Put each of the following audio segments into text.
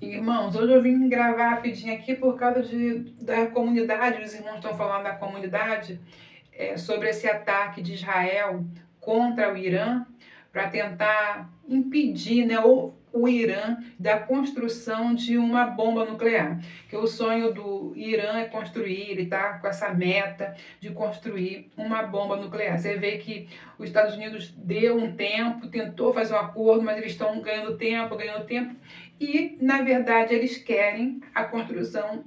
Irmãos, hoje eu vim gravar rapidinho aqui por causa da comunidade, os irmãos estão falando da comunidade, sobre esse ataque de Israel contra o Irã para tentar impedir, né, o Irã da construção de uma bomba nuclear. Que o sonho do Irã é construir, ele está com essa meta de construir uma bomba nuclear. Você vê que os Estados Unidos deu um tempo, tentou fazer um acordo, mas eles estão ganhando tempo, e na verdade eles querem a construção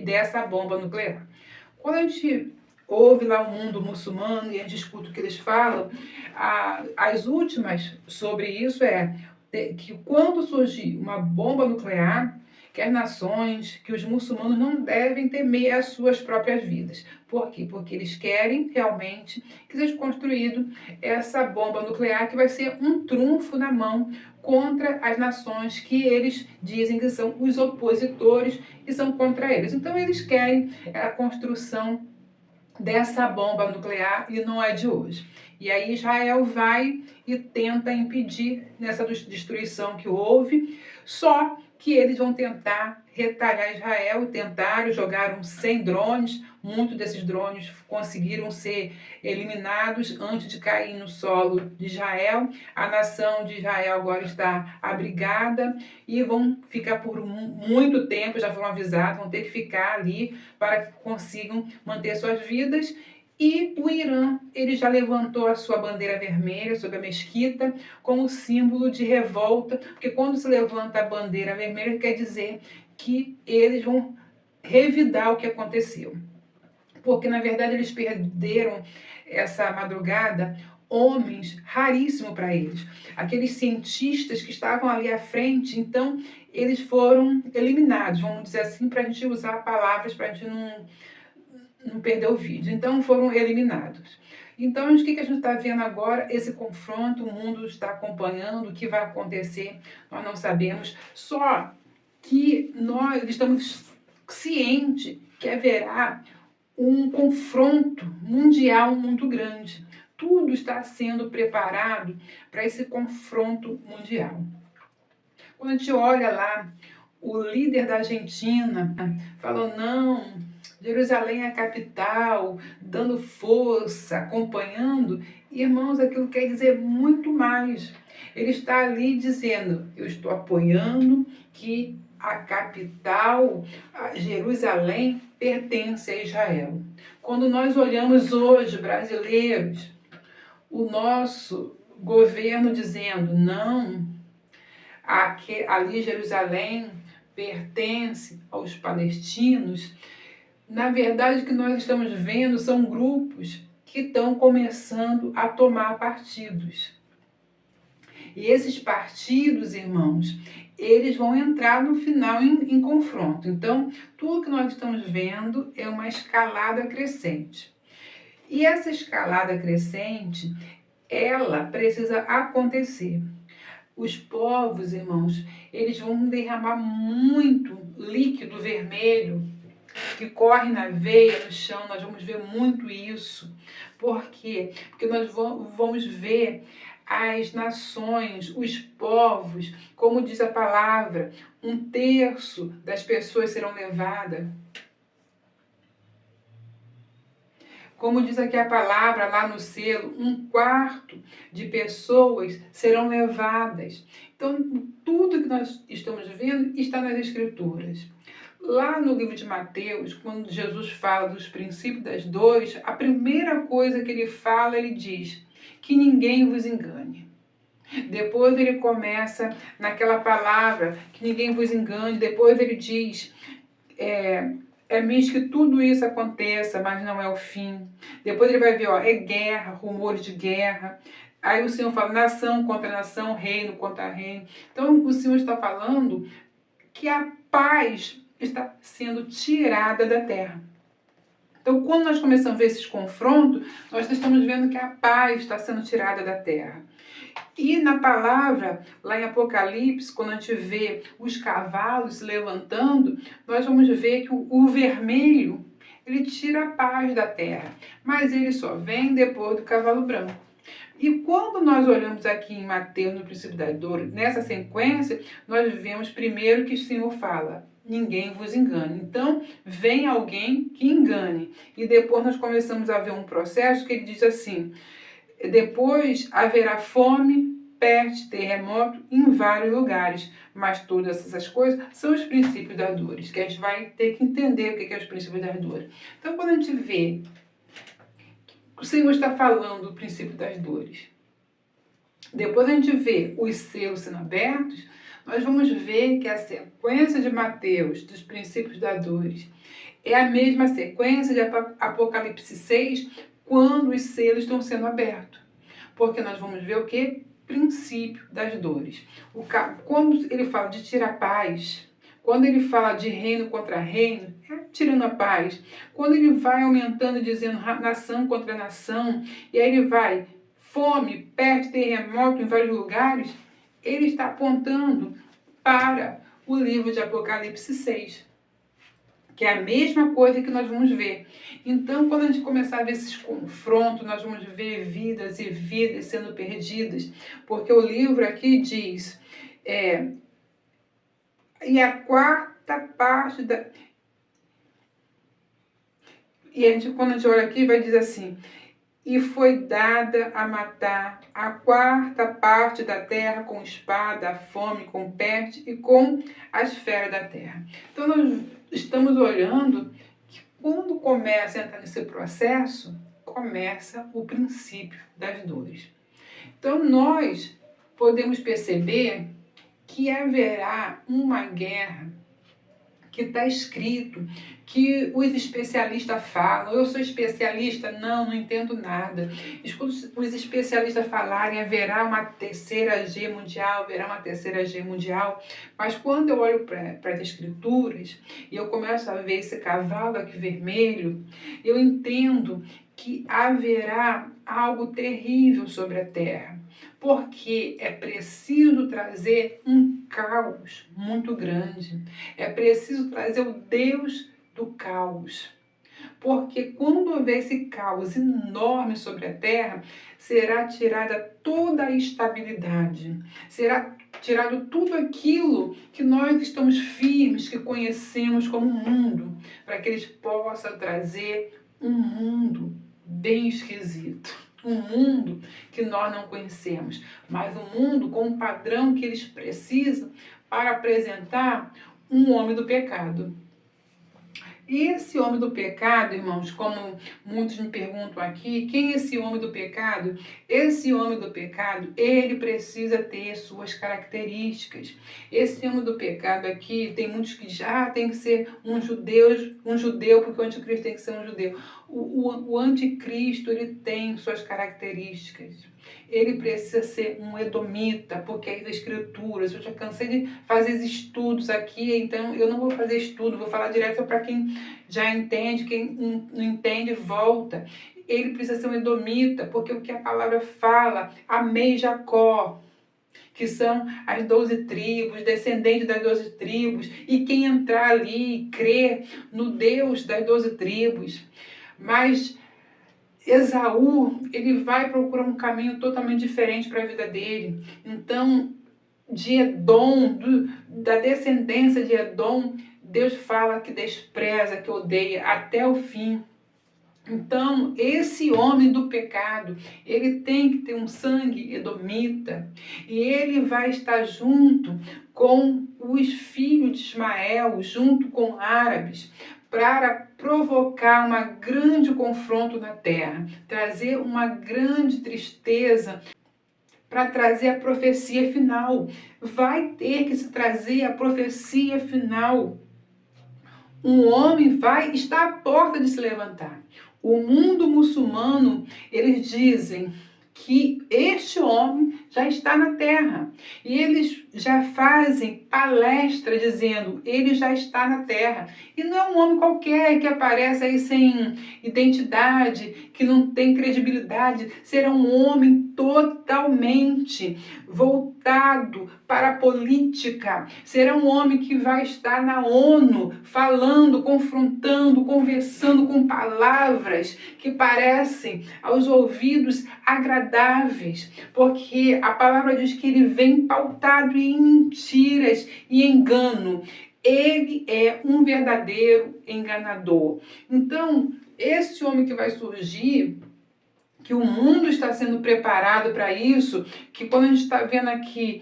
dessa bomba nuclear. Quando a gente ouve lá o mundo muçulmano e a gente escuta o que eles falam, as últimas sobre isso que quando surgir uma bomba nuclear, que as nações, que os muçulmanos não devem temer as suas próprias vidas. Por quê? Porque eles querem realmente que seja construído essa bomba nuclear que vai ser um trunfo na mão contra as nações que eles dizem que são os opositores e são contra eles. Então eles querem a construção dessa bomba nuclear e não é de hoje. E aí Israel vai e tenta impedir nessa destruição que houve, só que eles vão tentar retalhar Israel e tentaram, jogaram 100 drones, muitos desses drones conseguiram ser eliminados antes de cair no solo de Israel. A nação de Israel agora está abrigada e vão ficar por muito tempo, já foram avisados, vão ter que ficar ali para que consigam manter suas vidas. E o Irã, ele já levantou a sua bandeira vermelha sobre a mesquita como símbolo de revolta, porque quando se levanta a bandeira vermelha quer dizer que eles vão revidar o que aconteceu. Porque na verdade eles perderam essa madrugada homens raríssimos para eles, aqueles cientistas que estavam ali à frente. Então eles foram eliminados, vamos dizer assim, para a gente usar palavras para a gente não perder o vídeo. Então foram eliminados. Então o que a gente está vendo agora? Esse confronto, o mundo está acompanhando, o que vai acontecer nós não sabemos, só que nós estamos cientes que haverá um confronto mundial muito grande. Tudo está sendo preparado para esse confronto mundial. Quando a gente olha lá, o líder da Argentina falou: não, Jerusalém é a capital, dando força, acompanhando. Irmãos, aquilo quer dizer muito mais. Ele está ali dizendo: eu estou apoiando que a capital, a Jerusalém, pertence a Israel. Quando nós olhamos hoje, brasileiros, o nosso governo dizendo: não, ali Jerusalém pertence aos palestinos, na verdade o que nós estamos vendo são grupos que estão começando a tomar partidos. E esses partidos, irmãos, eles vão entrar no final em confronto. Então, tudo que nós estamos vendo é uma escalada crescente. E essa escalada crescente, ela precisa acontecer. Os povos, irmãos, eles vão derramar muito líquido vermelho que corre na veia, no chão. Nós vamos ver muito isso. Por quê? Porque nós vamos ver as nações, os povos, como diz a palavra, 1/3 das pessoas serão levadas. Como diz aqui a palavra lá no selo, 1/4 de pessoas serão levadas. Então, tudo que nós estamos vendo está nas Escrituras. Lá no livro de Mateus, quando Jesus fala dos princípios das dores, a primeira coisa que ele fala, ele diz: que ninguém vos engane. Depois ele começa naquela palavra, que ninguém vos engane. Depois ele diz: é mesmo que tudo isso aconteça, mas não é o fim. Depois ele vai ver, é guerra, rumores de guerra. Aí o Senhor fala: nação contra nação, reino contra reino. Então o Senhor está falando que a paz está sendo tirada da terra. Então, quando nós começamos a ver esses confrontos, nós estamos vendo que a paz está sendo tirada da terra. E na palavra, lá em Apocalipse, quando a gente vê os cavalos se levantando, nós vamos ver que o vermelho, ele tira a paz da terra, mas ele só vem depois do cavalo branco. E quando nós olhamos aqui em Mateus, no princípio da dor, nessa sequência, nós vemos primeiro que o Senhor fala: ninguém vos engane. Então, vem alguém que engane. E depois nós começamos a ver um processo que ele diz assim: depois haverá fome, peste, terremoto em vários lugares. Mas todas essas coisas são os princípios das dores, que a gente vai ter que entender o que é os princípios das dores. Então, quando a gente vê que o Senhor está falando do princípio das dores, depois a gente vê os selos sendo abertos, nós vamos ver que a sequência de Mateus, dos princípios das dores, é a mesma sequência de Apocalipse 6, quando os selos estão sendo abertos. Porque nós vamos ver o que? Princípio das dores. Quando ele fala de tirar paz, quando ele fala de reino contra reino, é tirando a paz. Quando ele vai aumentando, dizendo nação contra nação, e aí ele vai fome, peste, terremoto em vários lugares, ele está apontando para o livro de Apocalipse 6, que é a mesma coisa que nós vamos ver. Então, quando a gente começar a ver esses confrontos, nós vamos ver vidas e vidas sendo perdidas, porque o livro aqui diz, e a quarta parte da... E quando a gente olha aqui, vai dizer assim: e foi dada a matar a quarta parte da terra com espada, a fome, com peste e com as feras da terra. Então, nós estamos olhando que quando começa a entrar nesse processo, começa o princípio das dores. Então, nós podemos perceber que haverá uma guerra que está escrito, que os especialistas falam. Eu sou especialista? Não entendo nada. Escuto os especialistas falarem, haverá uma terceira G mundial, haverá uma terceira G mundial. Mas quando eu olho para as escrituras e eu começo a ver esse cavalo aqui vermelho, eu entendo que haverá algo terrível sobre a terra. Porque é preciso trazer um caos muito grande. É preciso trazer o Deus do caos. Porque quando houver esse caos enorme sobre a terra, será tirada toda a estabilidade. Será tirado tudo aquilo que nós estamos firmes, que conhecemos como mundo, para que eles possam trazer um mundo bem esquisito. Um mundo que nós não conhecemos, mas um mundo com um padrão que eles precisam para apresentar um homem do pecado. E esse homem do pecado, irmãos, como muitos me perguntam aqui, quem é esse homem do pecado? Esse homem do pecado, ele precisa ter suas características. Esse homem do pecado aqui, tem muitos que já tem que ser um judeu, porque o anticristo tem que ser um judeu. O anticristo, ele tem suas características. Ele precisa ser um edomita, porque as escrituras, eu já cansei de fazer estudos aqui, então eu não vou fazer estudo, vou falar direto para quem já entende, quem não entende, volta. Ele precisa ser um edomita, porque o que a palavra fala, amei Jacó, que são as 12 tribos, descendentes das 12 tribos, e quem entrar ali e crer no Deus das 12 tribos. Mas Esaú, ele vai procurar um caminho totalmente diferente para a vida dele. Então, de Edom, da descendência de Edom, Deus fala que despreza, que odeia até o fim. Então, esse homem do pecado, ele tem que ter um sangue edomita, e ele vai estar junto com os filhos de Ismael, junto com árabes, para provocar um grande confronto na terra, trazer uma grande tristeza, para trazer a profecia final. Vai ter que se trazer a profecia final. Um homem está à porta de se levantar. O mundo muçulmano, eles dizem que este homem já está na terra. E eles já fazem palestra dizendo, ele já está na terra. E não é um homem qualquer que aparece aí sem identidade, que não tem credibilidade. Será um homem totalmente voltado para a política. Será um homem que vai estar na ONU falando, confrontando, conversando com palavras que parecem aos ouvidos agradáveis, porque a palavra diz que ele vem pautado em mentiras e engano. Ele é um verdadeiro enganador. Então, esse homem que vai surgir, que o mundo está sendo preparado para isso, que quando a gente está vendo aqui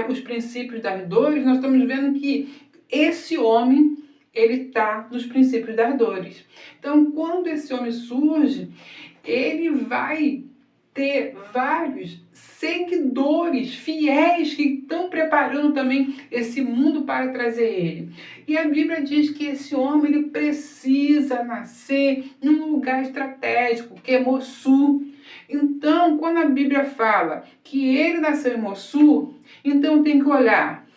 os princípios das dores, nós estamos vendo que esse homem, ele está nos princípios das dores. Então, quando esse homem surge, ele vai ter vários seguidores fiéis que estão preparando também esse mundo para trazer ele. E a Bíblia diz que esse homem ele precisa nascer num lugar estratégico, que é Mossul. Então, quando a Bíblia fala que ele nasceu em Mossul, então tem que olhar.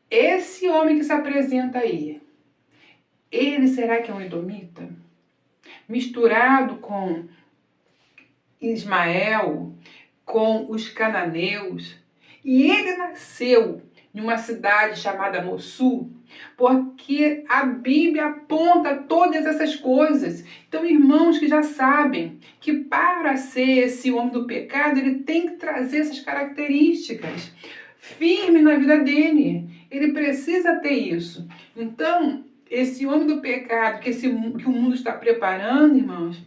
Esse homem que se apresenta aí, ele será que é um edomita? Misturado com Ismael, com os cananeus, e ele nasceu em uma cidade chamada Mossul, porque a Bíblia aponta todas essas coisas. Então, irmãos que já sabem que para ser esse homem do pecado, ele tem que trazer essas características firme na vida dele. Ele precisa ter isso. Então, esse homem do pecado que o mundo está preparando, irmãos,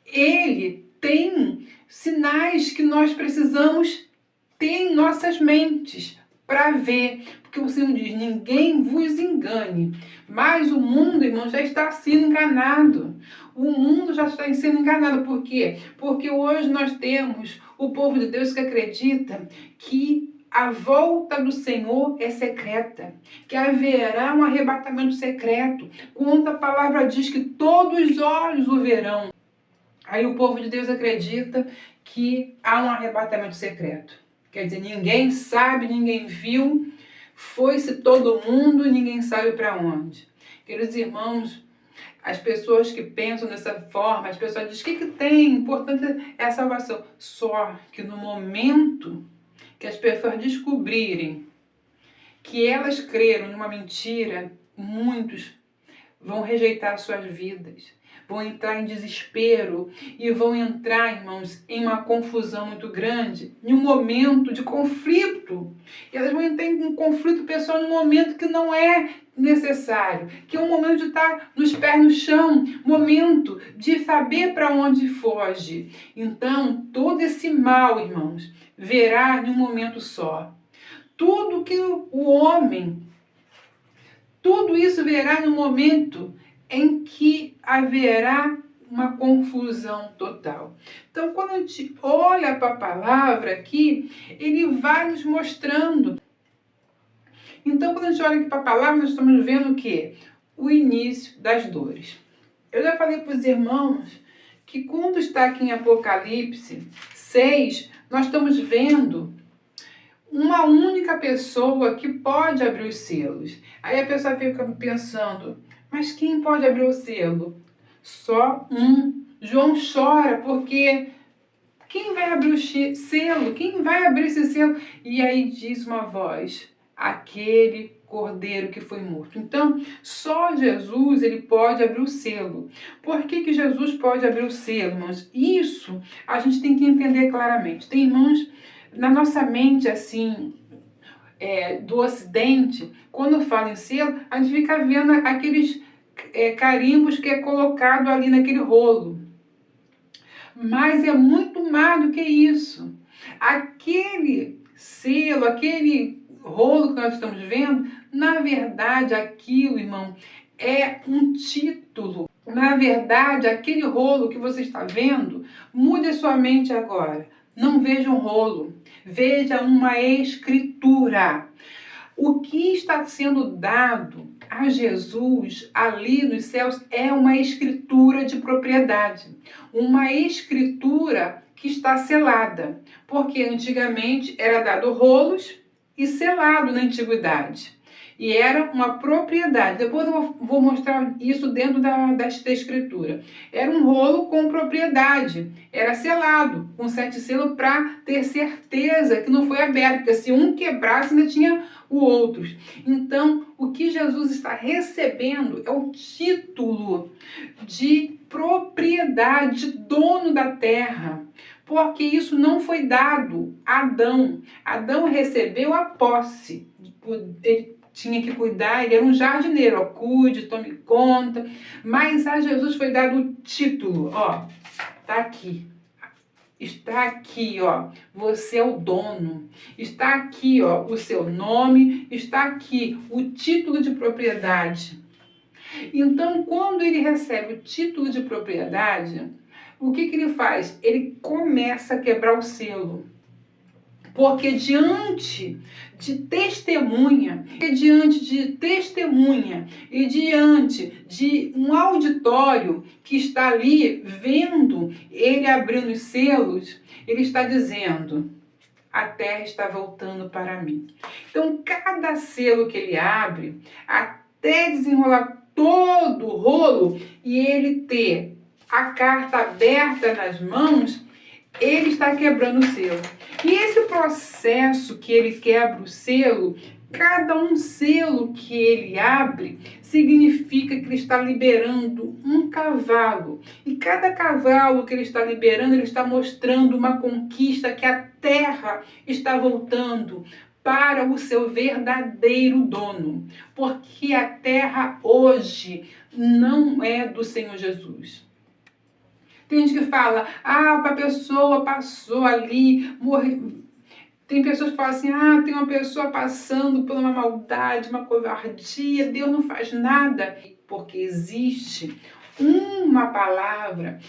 ele tem sinais que nós precisamos ter em nossas mentes para ver. Porque o Senhor diz, ninguém vos engane. Mas o mundo, irmão, já está sendo enganado. O mundo já está sendo enganado. Por quê? Porque hoje nós temos o povo de Deus que acredita que a volta do Senhor é secreta, que haverá um arrebatamento secreto, quando a palavra diz que todos os olhos o verão. Aí o povo de Deus acredita que há um arrebatamento secreto. Quer dizer, ninguém sabe, ninguém viu, foi-se todo mundo e ninguém sabe para onde. Queridos irmãos, as pessoas que pensam dessa forma, as pessoas dizem, o que tem? Importante é a salvação. Só que no momento que as pessoas descobrirem que elas creram numa mentira, muitos vão rejeitar suas vidas, vão entrar em desespero e vão entrar, irmãos, em uma confusão muito grande, em um momento de conflito. E elas vão entrar em um conflito pessoal num momento que não é necessário, que é um momento de estar nos pés no chão, momento de saber para onde foge. Então, todo esse mal, irmãos, verá em um momento só. Tudo que o homem, tudo isso verá no momento em que haverá uma confusão total. Então, quando a gente olha para a palavra aqui, ele vai nos mostrando. Então, quando a gente olha aqui para a palavra, nós estamos vendo o quê? O início das dores. Eu já falei para os irmãos que quando está aqui em Apocalipse 6, nós estamos vendo uma única pessoa que pode abrir os selos. Aí a pessoa fica pensando, mas quem pode abrir o selo? Só um. João chora porque quem vai abrir o selo? Quem vai abrir esse selo? E aí diz uma voz, aquele cordeiro que foi morto. Então, só Jesus ele pode abrir o selo. Por que Jesus pode abrir o selo, irmãos? Isso a gente tem que entender claramente. Tem irmãos na nossa mente, assim, do Ocidente, quando fala em selo, a gente fica vendo aqueles carimbos que é colocado ali naquele rolo. Mas é muito mais do que isso. Aquele selo, aquele rolo que nós estamos vendo, na verdade, aquilo, irmão, é um título. Na verdade, aquele rolo que você está vendo, mude a sua mente agora. Não veja um rolo, veja uma escritura. O que está sendo dado a Jesus ali nos céus é uma escritura de propriedade. Uma escritura que está selada, porque antigamente era dado rolos e selado na antiguidade. E era uma propriedade. Depois eu vou mostrar isso dentro desta escritura. Era um rolo com propriedade. Era selado, com 7 selos, para ter certeza que não foi aberto. Porque se um quebrasse, ainda tinha o outro. Então, o que Jesus está recebendo é o título de propriedade, dono da terra. Porque isso não foi dado a Adão. Adão recebeu a posse. Ele tinha que cuidar, ele era um jardineiro, ó, cuide, tome conta. Mas a Jesus foi dado o título, ó, tá aqui. Está aqui, ó, você é o dono. Está aqui, ó, o seu nome, está aqui o título de propriedade. Então, quando ele recebe o título de propriedade, o que ele faz? Ele começa a quebrar o selo. Porque diante de testemunha e diante de um auditório que está ali vendo ele abrindo os selos, ele está dizendo: a terra está voltando para mim. Então, cada selo que ele abre, até desenrolar todo o rolo e ele ter a carta aberta nas mãos, ele está quebrando o selo. E esse processo que ele quebra o selo, cada um selo que ele abre, significa que ele está liberando um cavalo. E cada cavalo que ele está liberando, ele está mostrando uma conquista, que a terra está voltando para o seu verdadeiro dono. Porque a terra hoje não é do Senhor Jesus. Tem gente que fala, a pessoa passou ali, morreu. Tem pessoas que falam assim, tem uma pessoa passando por uma maldade, uma covardia, Deus não faz nada. Porque existe uma palavra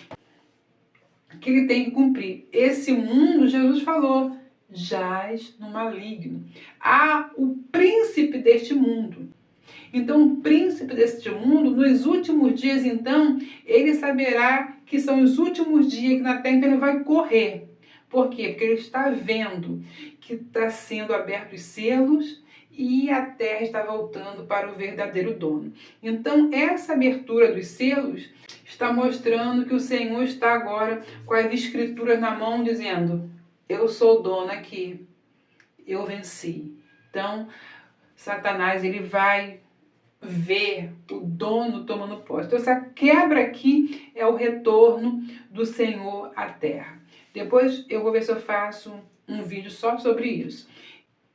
que ele tem que cumprir. Esse mundo, Jesus falou, jaz no maligno. Há o príncipe deste mundo. Então, o príncipe deste mundo, nos últimos dias, então, ele saberá que são os últimos dias que na terra ele vai correr. Por quê? Porque ele está vendo que está sendo abertos os selos e a terra está voltando para o verdadeiro dono. Então, essa abertura dos selos está mostrando que o Senhor está agora com as escrituras na mão, dizendo, eu sou o dono aqui, eu venci. Então, Satanás, ele vai ver o dono tomando posse. Então, essa quebra aqui é o retorno do Senhor à terra. Depois eu vou ver se eu faço um vídeo só sobre isso.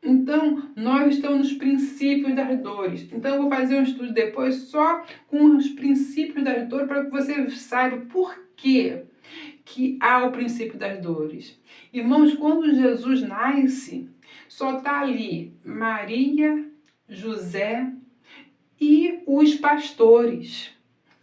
Então, nós estamos nos princípios das dores. Então, eu vou fazer um estudo depois só com os princípios das dores, para que você saiba por quê que há o princípio das dores. Irmãos, quando Jesus nasce, só está ali Maria, José e os pastores,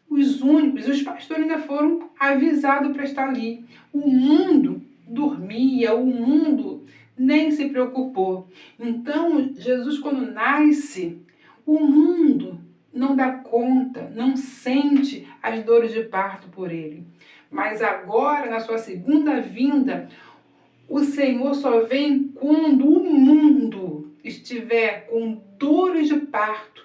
os únicos. Os pastores ainda foram avisados para estar ali. O mundo dormia, o mundo nem se preocupou. Então, Jesus, quando nasce, o mundo não dá conta, não sente as dores de parto por ele. Mas agora, na sua segunda vinda, o Senhor só vem quando o mundo estiver com dores de parto,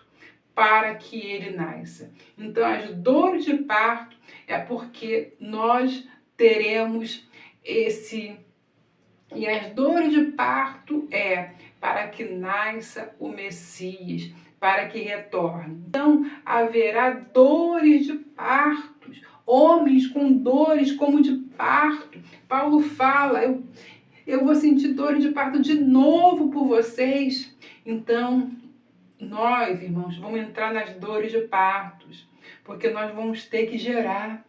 para que ele nasça. Então, as dores de parto é porque nós teremos esse... E as dores de parto é para que nasça o Messias, para que retorne. Então, haverá dores de partos, homens com dores como de parto. Paulo fala, eu vou sentir dores de parto de novo por vocês. Então, nós, irmãos, vamos entrar nas dores de partos, porque nós vamos ter que gerar.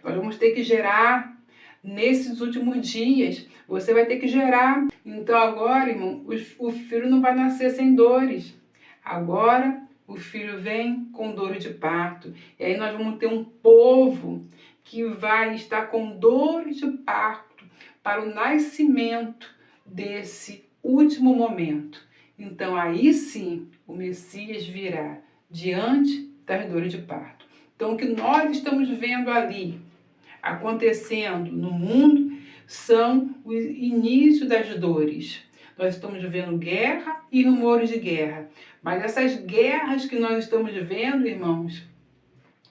Nós vamos ter que gerar nesses últimos dias. Você vai ter que gerar. Então agora, irmão, o filho não vai nascer sem dores. Agora o filho vem com dores de parto. E aí nós vamos ter um povo que vai estar com dores de parto para o nascimento desse último momento. Então aí sim o Messias virá diante das dores de parto. Então o que nós estamos vendo ali acontecendo no mundo são o início das dores. Nós estamos vivendo guerra e rumores de guerra. Mas essas guerras que nós estamos vivendo, irmãos,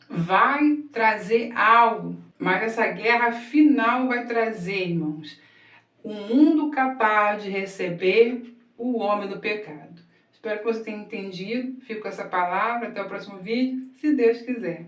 vai trazer algo. Mas essa guerra final vai trazer, irmãos, um mundo capaz de receber o homem do pecado. Espero que você tenha entendido. Fico com essa palavra. Até o próximo vídeo, se Deus quiser.